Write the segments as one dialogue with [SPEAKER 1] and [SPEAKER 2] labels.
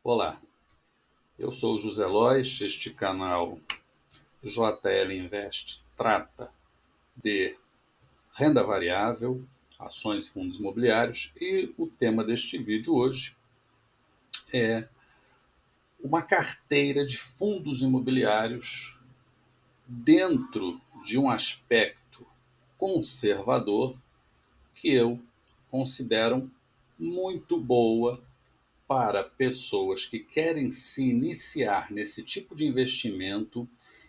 [SPEAKER 1] Olá, eu sou o José Lois. Este canal JL Invest trata de renda variável, ações e fundos imobiliários, e o tema deste vídeo hoje é uma carteira de fundos imobiliários dentro de um aspecto conservador que eu considero muito boa para pessoas que querem se iniciar nesse tipo de investimento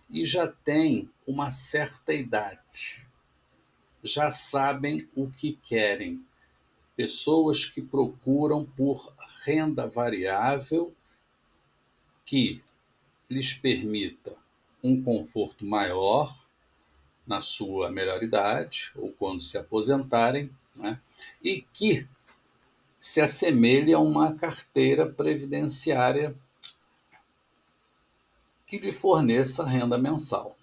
[SPEAKER 1] e já têm uma certa idade, já sabem o que querem. Pessoas que procuram por renda variável que lhes permita um conforto maior na sua melhor idade ou quando se aposentarem, né? E que se assemelhe a uma carteira previdenciária que lhe forneça renda mensal.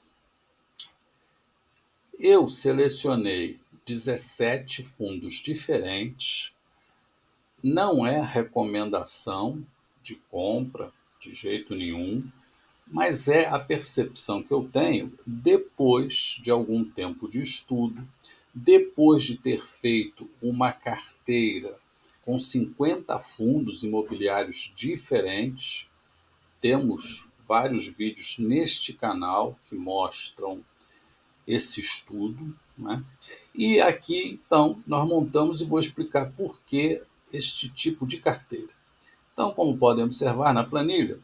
[SPEAKER 1] Eu selecionei 17 fundos diferentes, não é recomendação de compra de jeito nenhum, mas é a percepção que eu tenho depois de algum tempo de estudo, depois de ter feito uma carteira com 50 fundos imobiliários diferentes. Temos vários vídeos neste canal que mostram esse estudo, né? E aqui, então, nós montamos e vou explicar por que este tipo de carteira. Então, como podem observar na planilha,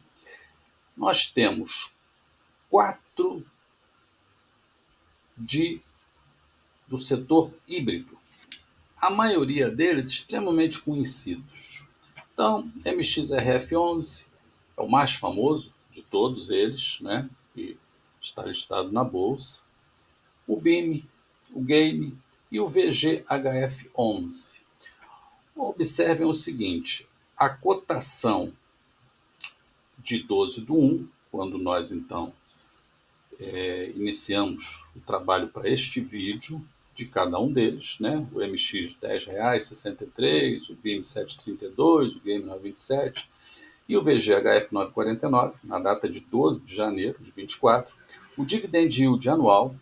[SPEAKER 1] nós temos 4 do setor híbrido, a maioria deles extremamente conhecidos. Então, MXRF11 é o mais famoso de todos eles, né? E está listado na bolsa. O BIM, o GAME e o VGHF11. Observem o seguinte: a cotação de 12/1, quando nós então iniciamos o trabalho para este vídeo, de cada um deles, né? O MX de R$10,63, o BIM 7,32, o GAME 9,27 e o VGHF 9,49, na data de 12 de janeiro de 24, o Dividend Yield anual,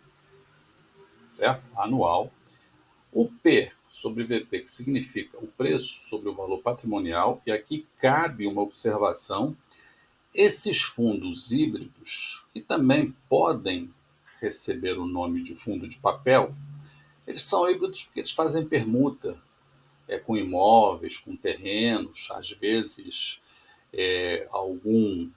[SPEAKER 1] certo? Anual, o P sobre VP, que significa o preço sobre o valor patrimonial, e aqui cabe uma observação: esses fundos híbridos, que também podem receber o nome de fundo de papel, eles são híbridos porque eles fazem permuta com imóveis, com terrenos, às vezes algum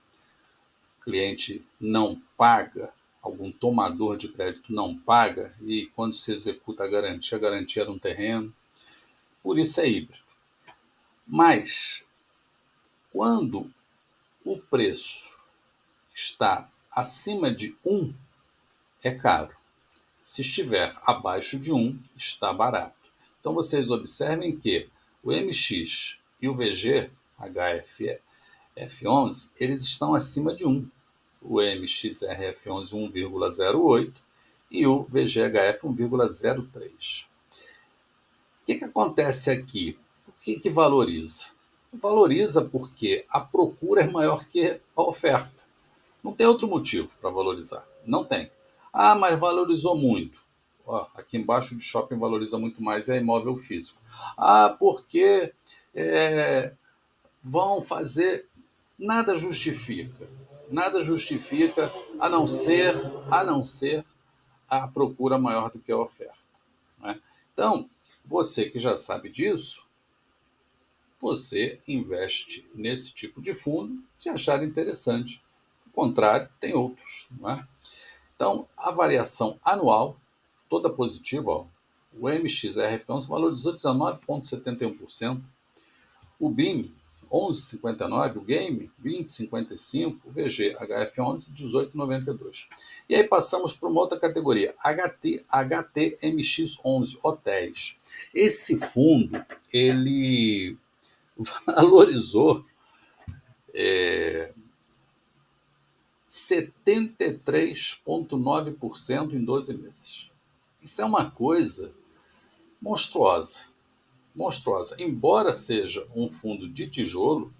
[SPEAKER 1] cliente não paga, algum tomador de crédito não paga, e quando se executa a garantia era um terreno, por isso é híbrido. Mas, quando o preço está acima de 1, é caro. Se estiver abaixo de 1, está barato. Então, vocês observem que o MX e o VG, HFF11, eles estão acima de 1. O MXRF11 1,08 e o VGHF 1,03. O que acontece aqui? Por que valoriza? Valoriza porque a procura é maior que a oferta. Não tem outro motivo para valorizar. Não tem. Ah, mas valorizou muito. Ó, aqui embaixo de shopping valoriza muito mais, é imóvel físico. Ah, porque vão fazer... Nada justifica. Nada justifica a não ser a procura maior do que a oferta, né? Então, você que já sabe disso, você investe nesse tipo de fundo se achar interessante. Ao contrário, tem outros, não é? Então, a variação anual, toda positiva, ó, o MXRF11 valorizou 19,71%, o BIM 11,59%, o GAME 20,55%, o VGHF11 18,92%. E aí passamos para uma outra categoria, HTMX11, hotéis. Esse fundo, ele valorizou 73,9% em 12 meses. Isso é uma coisa monstruosa. Monstruosa. Embora seja um fundo de tijolo,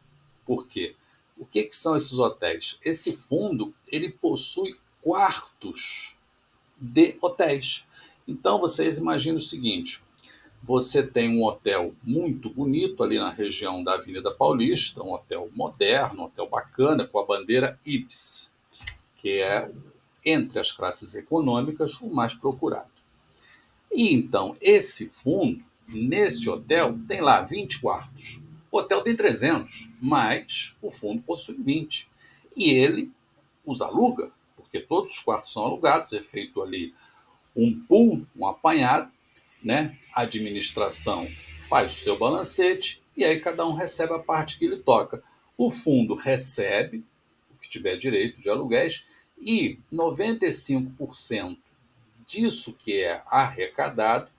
[SPEAKER 1] por quê? O que são esses hotéis? Esse fundo ele possui quartos de hotéis. Então vocês imaginem o seguinte: você tem um hotel muito bonito ali na região da Avenida Paulista, um hotel moderno, um hotel bacana, com a bandeira Ibis, que é, entre as classes econômicas, o mais procurado. E então, esse fundo, nesse hotel, tem lá 20 quartos. O hotel tem 300, mas o fundo possui 20. E ele os aluga, porque todos os quartos são alugados, é feito ali um pool, um apanhado, né? A administração faz o seu balancete e aí cada um recebe a parte que lhe toca. O fundo recebe o que tiver direito de aluguéis e 95% disso que é arrecadado,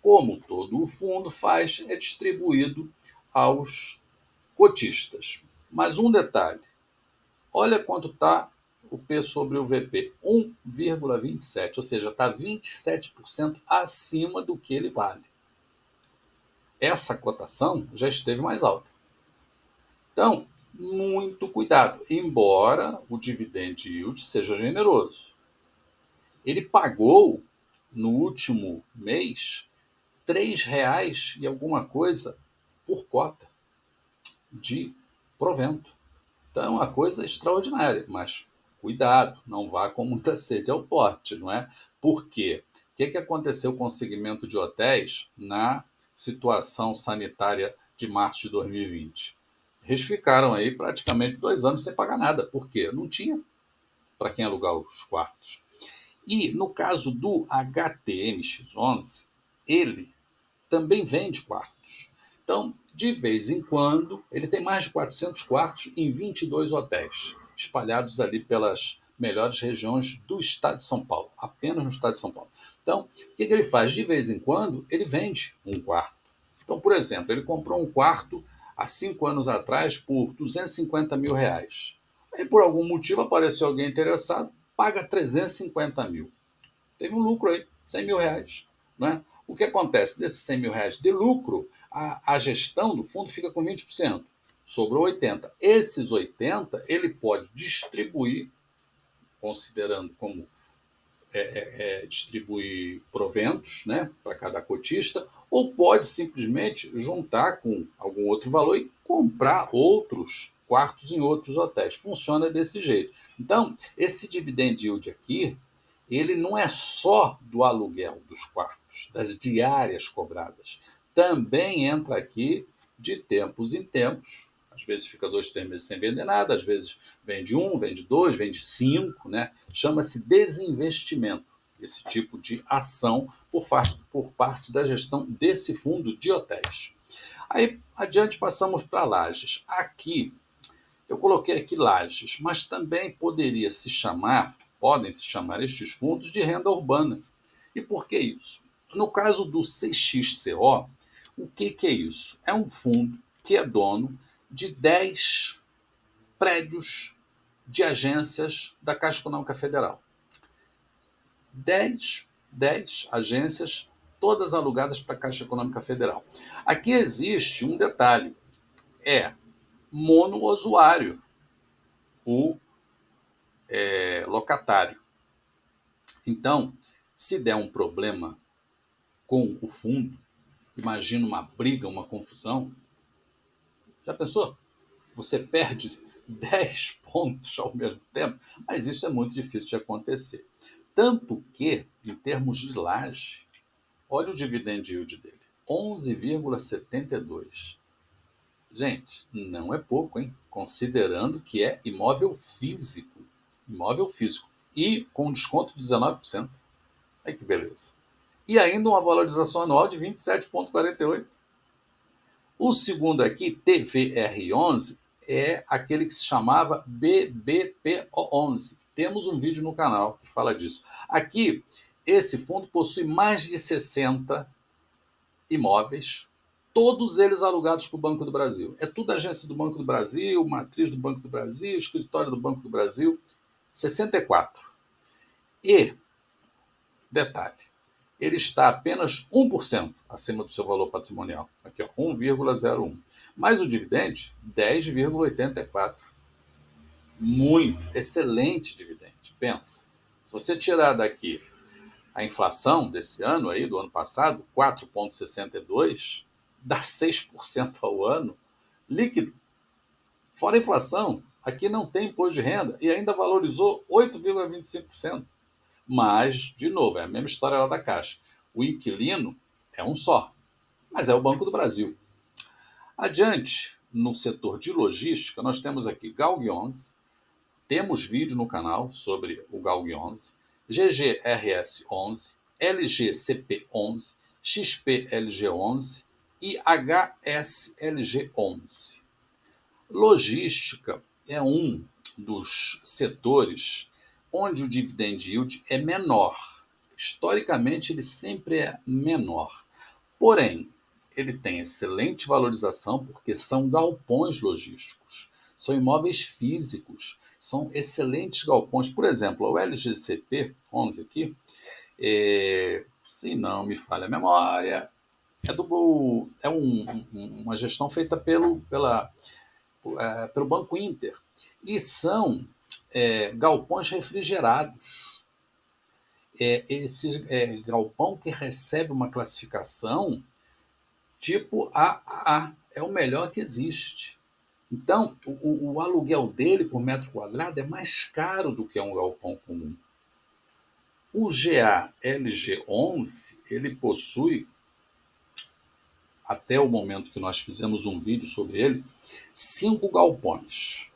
[SPEAKER 1] como todo o fundo faz, é distribuído aos cotistas. Mas um detalhe: olha quanto está o P sobre o VP, 1,27, ou seja, está 27% acima do que ele vale. Essa cotação já esteve mais alta. Então, muito cuidado, embora o dividend yield seja generoso. Ele pagou, no último mês, R$ 3 e alguma coisa por cota de provento. Então é uma coisa extraordinária, mas cuidado, não vá com muita sede ao pote, não é? Por quê? O que aconteceu com o segmento de hotéis na situação sanitária de março de 2020? Eles ficaram aí praticamente 2 anos sem pagar nada. Por quê? Não tinha para quem alugar os quartos. E no caso do HTMX11, ele também vende quartos. Então, de vez em quando, ele tem mais de 400 quartos em 22 hotéis, espalhados ali pelas melhores regiões do estado de São Paulo, apenas no estado de São Paulo. Então, o que ele faz? De vez em quando, ele vende um quarto. Então, por exemplo, ele comprou um quarto há 5 anos atrás por R$ 250 mil. Aí, por algum motivo, apareceu alguém interessado, paga 350 mil. Teve um lucro aí, R$ 100 mil. Né? O que acontece? Desses R$ 100 mil de lucro, a gestão do fundo fica com 20%. Sobrou 80%. Esses 80% ele pode distribuir, considerando como distribuir proventos, né, para cada cotista, ou pode simplesmente juntar com algum outro valor e comprar outros quartos em outros hotéis. Funciona desse jeito. Então, esse dividend yield aqui, ele não é só do aluguel dos quartos, das diárias cobradas. Também entra aqui de tempos em tempos. Às vezes fica 2, 3 meses sem vender nada, às vezes vende 1, vende 2, vende 5, né? Chama-se desinvestimento, esse tipo de ação por parte da gestão desse fundo de hotéis. Aí, adiante, passamos para Lages. Aqui, eu coloquei aqui Lages, mas também podem se chamar estes fundos de renda urbana. E por que isso? No caso do CXCO, o que é isso? É um fundo que é dono de 10 prédios de agências da Caixa Econômica Federal. 10 agências, todas alugadas para a Caixa Econômica Federal. Aqui existe um detalhe: é monousuário o locatário. Então, se der um problema com o fundo, imagina uma briga, uma confusão. Já pensou? Você perde 10 pontos ao mesmo tempo, mas isso é muito difícil de acontecer. Tanto que, em termos de laje, olha o dividend yield dele, 11,72. Gente, não é pouco, hein? Considerando que é imóvel físico. Imóvel físico. E com desconto de 19%. Aí que beleza. E ainda uma valorização anual de 27,48. O segundo aqui, TVR11, é aquele que se chamava BBPO11. Temos um vídeo no canal que fala disso. Aqui, esse fundo possui mais de 60 imóveis, todos eles alugados para o Banco do Brasil. É tudo agência do Banco do Brasil, matriz do Banco do Brasil, escritório do Banco do Brasil, 64. E, detalhe, ele está apenas 1% acima do seu valor patrimonial. Aqui, ó, 1,01. Mas o dividend, 10,84. muito, excelente dividendo. Pensa, se você tirar daqui a inflação desse ano aí, do ano passado, 4,62, dá 6% ao ano, líquido. Fora a inflação, aqui não tem imposto de renda e ainda valorizou 8,25%. Mas, de novo, é a mesma história lá da Caixa. O inquilino é um só, mas é o Banco do Brasil. Adiante, no setor de logística, nós temos aqui Galg 11, temos vídeo no canal sobre o Galg 11, GGRS 11, LGCP 11, XPLG 11 e HSLG 11. Logística é um dos setores onde o dividend yield é menor. Historicamente, ele sempre é menor. Porém, ele tem excelente valorização porque são galpões logísticos, são imóveis físicos, são excelentes galpões. Por exemplo, o LGCP 11 aqui, se não me falha a memória, uma gestão feita pelo Banco Inter. E são galpões refrigerados. Esse galpão que recebe uma classificação tipo AAA, é o melhor que existe. Então, o aluguel dele por metro quadrado é mais caro do que um galpão comum. O GALG11, ele possui, até o momento que nós fizemos um vídeo sobre ele, 5 galpões.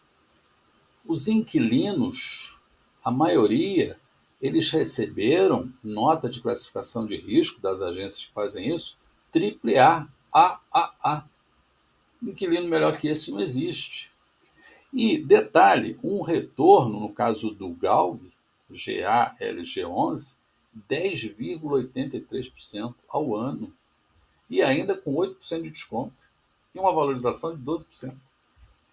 [SPEAKER 1] Os inquilinos, a maioria, eles receberam nota de classificação de risco das agências que fazem isso, AAA, AAA. Inquilino melhor que esse não existe. E, detalhe, um retorno, no caso do GALG, GALG11, 10,83% ao ano. E ainda com 8% de desconto. E uma valorização de 12%.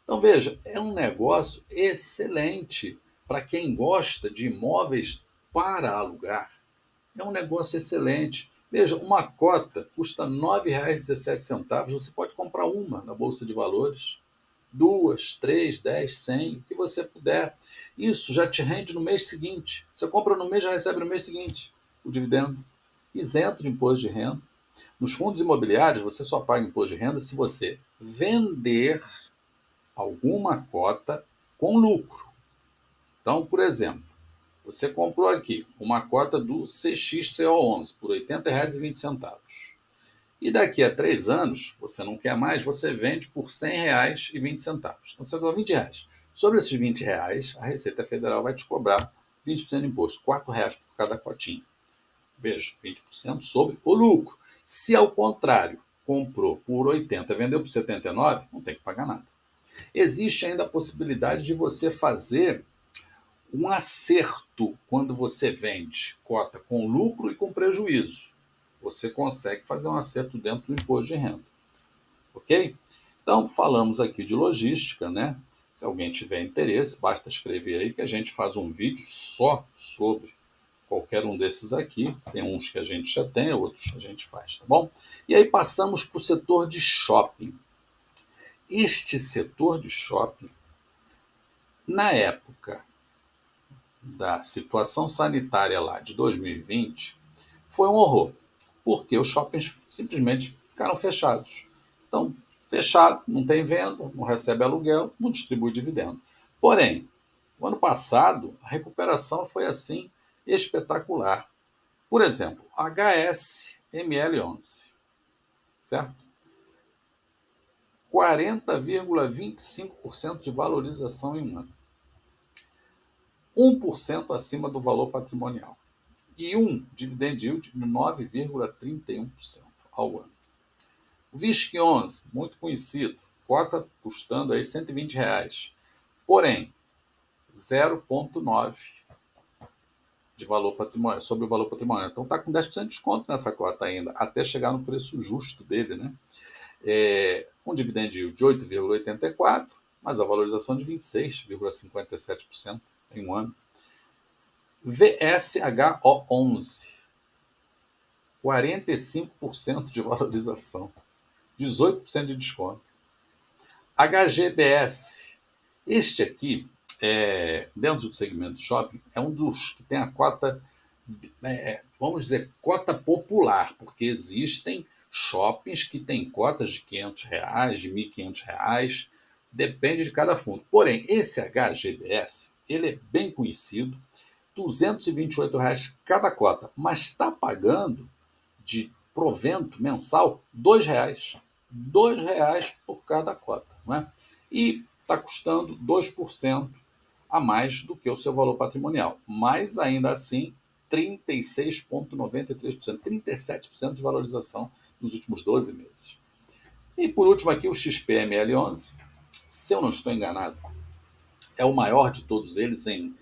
[SPEAKER 1] Então, veja, é um negócio excelente para quem gosta de imóveis para alugar. É um negócio excelente. Veja, uma cota custa R$ 9,17. Você pode comprar uma na Bolsa de Valores. 2, 3, 10, 100, o que você puder. Isso já te rende no mês seguinte. Você compra no mês, já recebe no mês seguinte o dividendo. Isento de imposto de renda. Nos fundos imobiliários, você só paga imposto de renda se você vender alguma cota com lucro. Então, por exemplo, você comprou aqui uma cota do CXCO11 por R$ 80,20. E daqui a 3 anos, você não quer mais, você vende por R$ 100,20. Então, você ganhou R$ 20. Sobre esses R$ 20, a Receita Federal vai te cobrar 20% de imposto, R$ 4,00 por cada cotinha. Veja, 20% sobre o lucro. Se, ao contrário, comprou por 80, vendeu por 79, não tem que pagar nada. Existe ainda a possibilidade de você fazer um acerto quando você vende cota com lucro e com prejuízo. Você consegue fazer um acerto dentro do imposto de renda. Ok? Então, falamos aqui de logística, né? Se alguém tiver interesse, basta escrever aí que a gente faz um vídeo só sobre qualquer um desses aqui. Tem uns que a gente já tem, outros a gente faz, tá bom? E aí passamos para o setor de shopping. Este setor de shopping, na época da situação sanitária lá de 2020, foi um horror, porque os shoppings simplesmente ficaram fechados. Então, fechado, não tem venda, não recebe aluguel, não distribui dividendo. Porém, o ano passado, a recuperação foi assim espetacular. Por exemplo, HSML11, certo? 40,25% de valorização em um ano. 1% acima do valor patrimonial. E dividend yield de 9,31% ao ano. O VISC 11, muito conhecido, cota custando aí R$ 120. Porém, 0,9 de valor patrimonial, sobre o valor patrimonial. Então está com 10% de desconto nessa cota ainda, até chegar no preço justo dele, né? Um dividend yield de 8,84, mas a valorização de 26,57% em um ano. VSHO11, 45% de valorização, 18% de desconto. HGBS, este aqui dentro do segmento de shopping, é um dos que tem a cota, vamos dizer, cota popular, porque existem shoppings que têm cotas de R$ 500, de R$ 1.500, depende de cada fundo. Porém, esse HGBS, ele é bem conhecido, R$ 228 cada cota, mas está pagando de provento mensal R$ 2. R$ 2 por cada cota. Não é? E está custando 2% a mais do que o seu valor patrimonial. Mas ainda assim, 36,93%, 37% de valorização nos últimos 12 meses. E por último aqui o XPML11, se eu não estou enganado, é o maior de todos eles em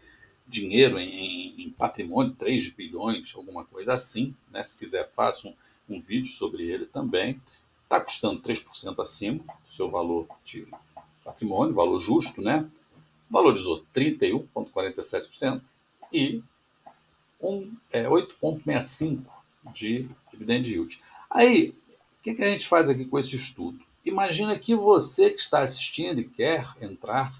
[SPEAKER 1] dinheiro, em patrimônio, 3 bilhões, alguma coisa assim. Né? Se quiser, faça um vídeo sobre ele também. Está custando 3% acima do seu valor de patrimônio, valor justo, né? Valorizou 31,47% e 8,65% de dividend yield. Aí, o que a gente faz aqui com esse estudo? Imagina que você que está assistindo e quer entrar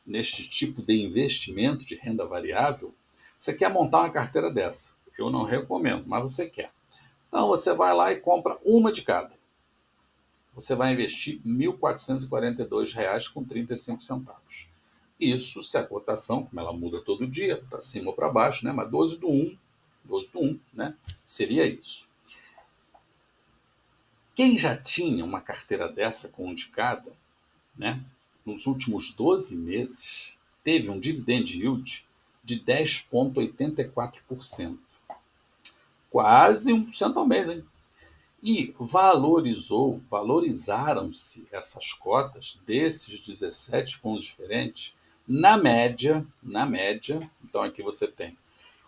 [SPEAKER 1] neste tipo de investimento de renda variável, você quer montar uma carteira dessa. Eu não recomendo, mas você quer. Então você vai lá e compra uma de cada. Você vai investir R$ 1.442,35. Isso se a cotação, como ela muda todo dia, para cima ou para baixo, né? Mas 12/1, né? Seria isso. Quem já tinha uma carteira dessa com um de cada, né? Nos últimos 12 meses, teve um dividend yield de 10,84%. Quase 1% ao mês, hein? E valorizaram-se essas cotas desses 17 fundos diferentes, na média, então aqui você tem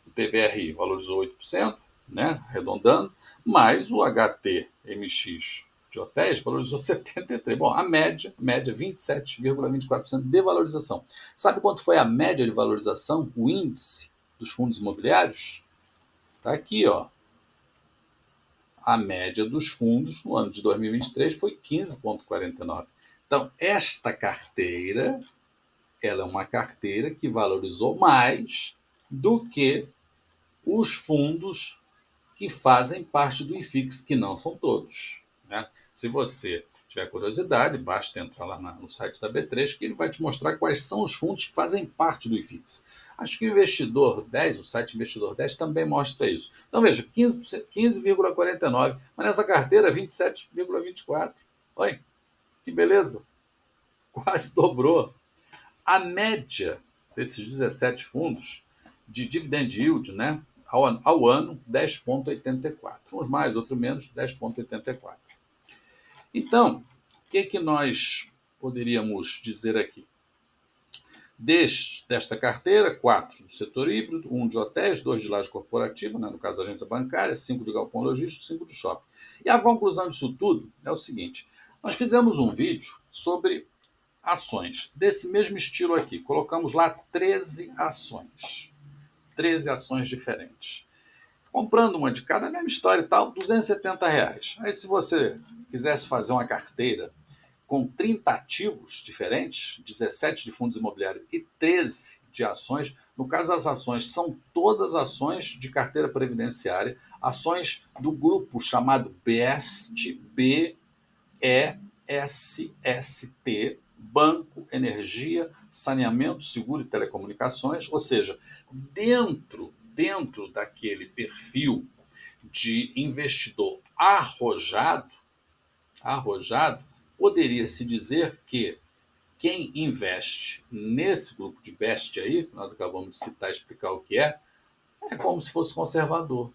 [SPEAKER 1] o TVRI valorizou 8%, né, arredondando, mas o HTMX de hotéis valorizou 73%. Bom, a média 27,24% de valorização. Sabe quanto foi a média de valorização, o índice dos fundos imobiliários? Está aqui, ó. A média dos fundos no ano de 2023 foi 15,49. Então, esta carteira, ela é uma carteira que valorizou mais do que os fundos que fazem parte do IFIX, que não são todos. Né? Se você tiver curiosidade, basta entrar lá no site da B3, que ele vai te mostrar quais são os fundos que fazem parte do IFIX. Acho que o Investidor 10, o site Investidor 10, também mostra isso. Então veja, 15,49, mas nessa carteira 27,24. Olha, que beleza! Quase dobrou. A média desses 17 fundos de dividend yield, né, ao ano, 10,84. Uns mais, outros menos, 10,84. Então, o que nós poderíamos dizer aqui? Desta carteira, 4 do setor híbrido, 1 de hotéis, 2 de laje corporativa, né, no caso da agência bancária, 5 de galpão logístico, 5 de shopping. E a conclusão disso tudo é o seguinte: nós fizemos um vídeo sobre ações desse mesmo estilo aqui. Colocamos lá 13 ações. 13 ações diferentes. Comprando uma de cada, a mesma história e tal, R$ 270. Aí se você quisesse fazer uma carteira com 30 ativos diferentes, 17 de fundos imobiliários e 13 de ações, no caso as ações são todas ações de carteira previdenciária, ações do grupo chamado BEST, BESST, Banco, Energia, Saneamento, Seguro e Telecomunicações, ou seja, dentro daquele perfil de investidor arrojado, poderia-se dizer que quem investe nesse grupo de BEST aí, que nós acabamos de citar e explicar o que é como se fosse conservador.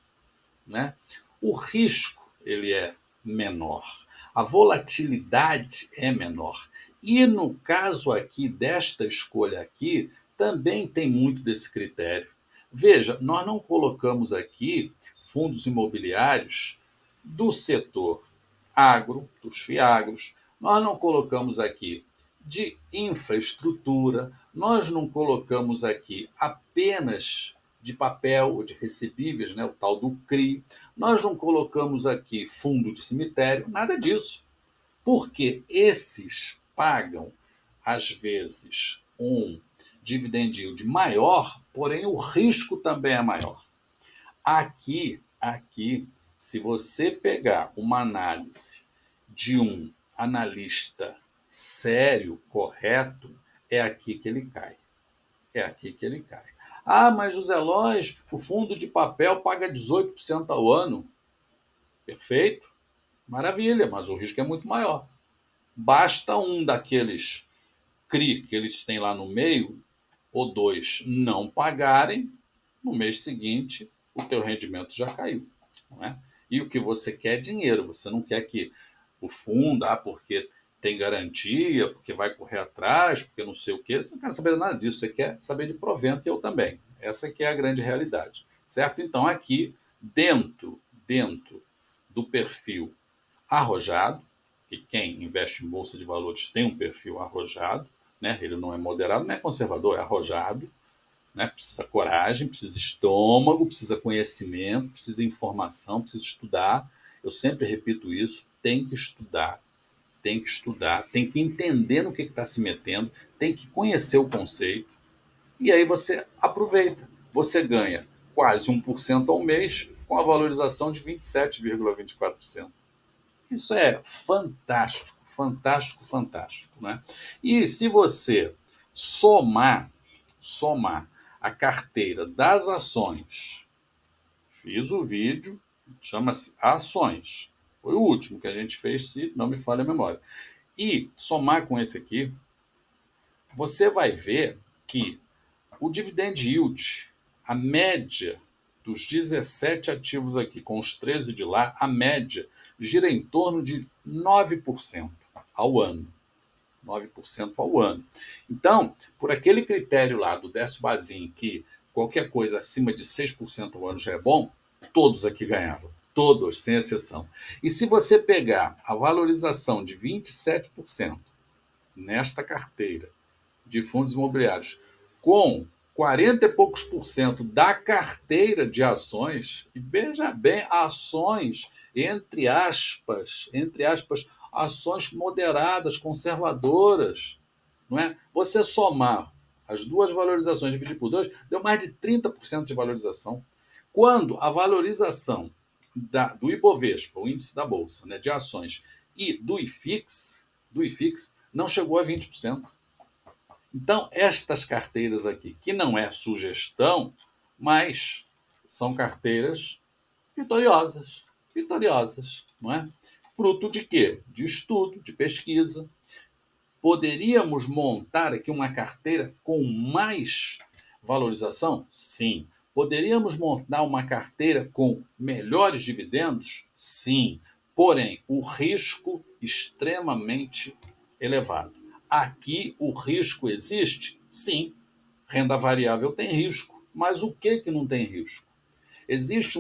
[SPEAKER 1] Né? O risco ele é menor, a volatilidade é menor. E no caso aqui, desta escolha aqui, também tem muito desse critério. Veja, nós não colocamos aqui fundos imobiliários do setor agro, dos fiagros, nós não colocamos aqui de infraestrutura, nós não colocamos aqui apenas de papel ou de recebíveis, né, o tal do CRI, nós não colocamos aqui fundo de cemitério, nada disso. Porque esses pagam, às vezes, um dividend yield maior, porém o risco também é maior. Aqui, se você pegar uma análise de um analista sério, correto, é aqui que ele cai. É aqui que ele cai. Ah, mas José Lois, o fundo de papel paga 18% ao ano. Perfeito, maravilha, mas o risco é muito maior. Basta um daqueles CRI que eles têm lá no meio, ou dois, não pagarem, no mês seguinte o teu rendimento já caiu. Não é? E o que você quer é dinheiro, você não quer que o fundo, porque tem garantia, porque vai correr atrás, porque não sei o quê. Você não quer saber nada disso, você quer saber de provento, e eu também. Essa que é a grande realidade, certo? Então, aqui, dentro do perfil arrojado, que quem investe em bolsa de valores tem um perfil arrojado, né? Ele não é moderado, não é conservador, é arrojado, né? Precisa coragem, precisa estômago, precisa conhecimento, precisa informação, precisa estudar. Eu sempre repito isso, tem que estudar, tem que entender no que está se metendo, tem que conhecer o conceito, e aí você aproveita. Você ganha quase 1% ao mês com a valorização de 27,24%. Isso é fantástico, fantástico, fantástico, né? E se você somar a carteira das ações, fiz o vídeo, chama-se Ações, foi o último que a gente fez, se não me falha a memória, e somar com esse aqui, você vai ver que o dividend yield, a média dos 17 ativos aqui com os 13 de lá, a média gira em torno de 9% ao ano. 9% ao ano. Então, por aquele critério lá do Décio Bazin, que qualquer coisa acima de 6% ao ano já é bom, todos aqui ganharam. Todos, sem exceção. E se você pegar a valorização de 27% nesta carteira de fundos imobiliários com 40 e poucos por cento da carteira de ações, e veja bem, ações, entre aspas, ações moderadas, conservadoras, não é? Você somar as duas valorizações dividido por 2, deu mais de 30% de valorização. Quando a valorização do Ibovespa, o índice da Bolsa, né, de ações, e do IFIX não chegou a 20%. Então, estas carteiras aqui, que não é sugestão, mas são carteiras vitoriosas, não é? Fruto de quê? De estudo, de pesquisa. Poderíamos montar aqui uma carteira com mais valorização? Sim. Poderíamos montar uma carteira com melhores dividendos? Sim. Porém, o risco extremamente elevado. Aqui o risco existe? Sim. Renda variável tem risco. Mas o que não tem risco? Existe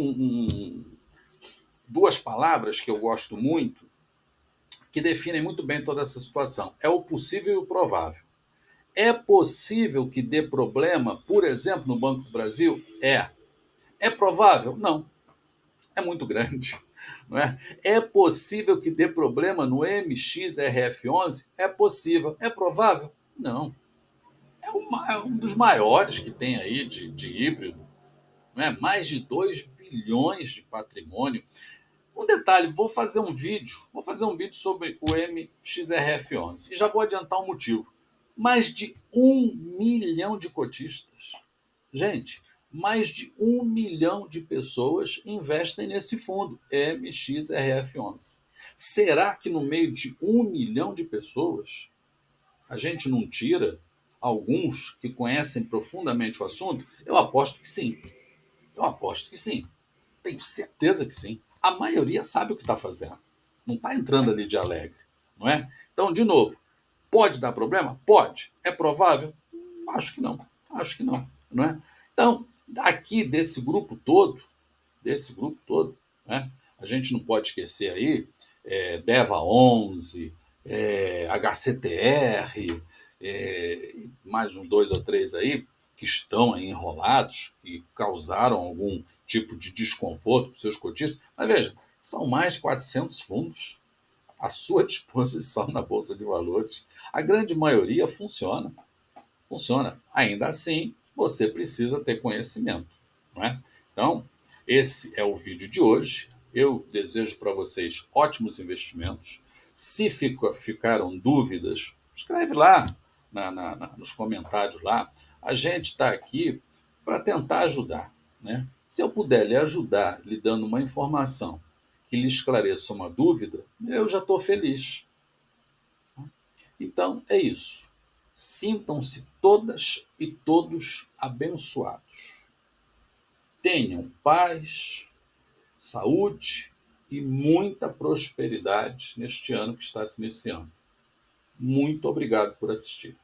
[SPEAKER 1] duas palavras que eu gosto muito que definem muito bem toda essa situação. É o possível e o provável. É possível que dê problema, por exemplo, no Banco do Brasil? É. É provável? Não. É muito grande. Não é? É possível que dê problema no MXRF11? É possível. É provável? Não. É um dos maiores que tem aí de híbrido. Não é? Mais de 2 bilhões de patrimônio. Um detalhe, vou fazer um vídeo sobre o MXRF11 e já vou adiantar um motivo. Mais de 1 milhão de cotistas. Gente, mais de 1 milhão de pessoas investem nesse fundo, MXRF11. Será que no meio de 1 milhão de pessoas a gente não tira alguns que conhecem profundamente o assunto? Eu aposto que sim. Tenho certeza que sim. A maioria sabe o que está fazendo. Não está entrando ali de alegre, não é? Então, de novo, pode dar problema? Pode. É provável? Acho que não. Não é? Então, aqui desse grupo todo, né, a gente não pode esquecer aí DEVA 11, HCTR, mais uns 2 ou 3 aí, que estão aí enrolados, que causaram algum tipo de desconforto para os seus cotistas. Mas veja, são mais de 400 fundos à sua disposição na Bolsa de Valores. A grande maioria funciona. Funciona. Ainda assim, você precisa ter conhecimento, não é? Então, esse é o vídeo de hoje. Eu desejo para vocês ótimos investimentos. Se ficaram dúvidas, escreve lá nos comentários lá. A gente está aqui para tentar ajudar, né? Se eu puder lhe ajudar, lhe dando uma informação que lhe esclareça uma dúvida, eu já estou feliz. Então, é isso. Sintam-se todas e todos abençoados. Tenham paz, saúde e muita prosperidade neste ano que está se iniciando. Muito obrigado por assistir.